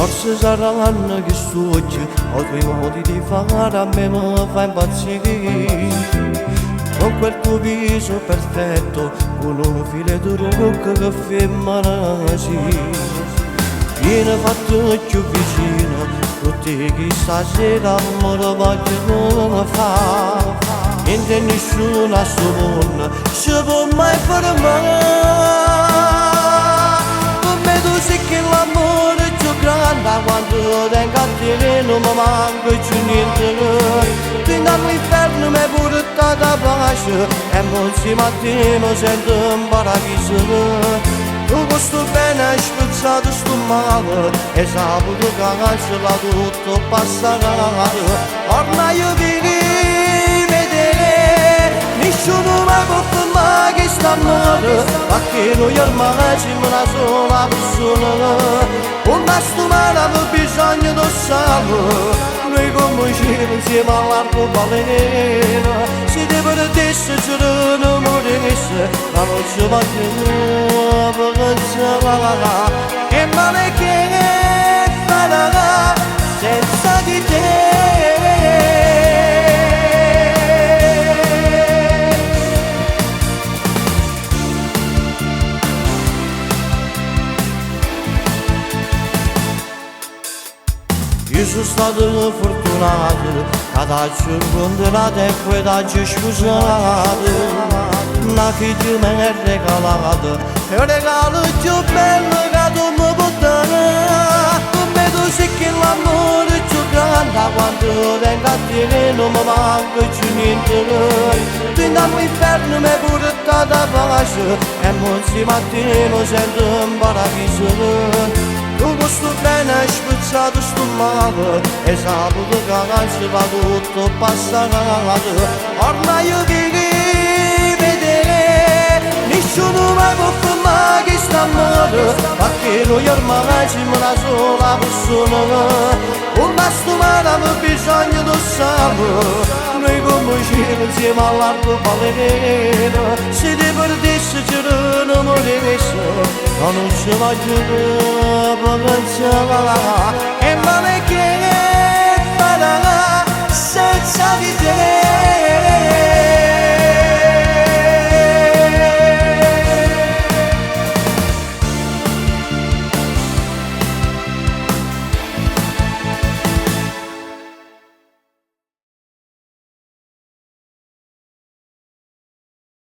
forse saranno che soggi, ho i tuoi modi di fare, a me mi fa impazzire. Con quel tuo viso perfetto, con un filetto roccolo che femmina sì. Vieni fatto più vicino, tutti che stasera amore vogliono fare. Niente nessuno a suo mondo si può mai fermare. Per me tu sei che l'amore è più grande, quando tengo a te non mi manca più niente. Fino all'inferno mi hai portato a pace e insieme a te mi sento in paradiso. Tu questo bene hai spezzato sto male e saputo che cancella tutto passerà. Ormai io devi vedere, nessuno mi può fermare che sta male, perché noi ormai siamo una sola persona. Un masto male aveva bisogno di sale, noi come cielo insieme all'arcobaleno. Se te perdesse giuro non morisse, la noce va giù e male che farà senza di te. Io sono stato fortunato, che t'ho incontrato e poi t'ho sposato. Una figlia mi ha regalato, è un regalo più bello che tu mi puoi dare. Per me tu sei che l'amore è più grande, quando vengo a te non mi manca più niente. Fino all'inferno mi hai portato a pace e insieme a te mi sento in paradiso. Tu questo bene hai spezzato sto male e saputo che cancella tutto passato. Ormai io devi vedere, nessuno mi può fermare che sta male, perché noi ormai siamo una sola persona. Un masto male aveva bisogno di sale, noi come cielo insieme all'arcobaleno. Se ti perdesse giuro non morisse, ma non ci voglio pensare. E male che farà senza di te.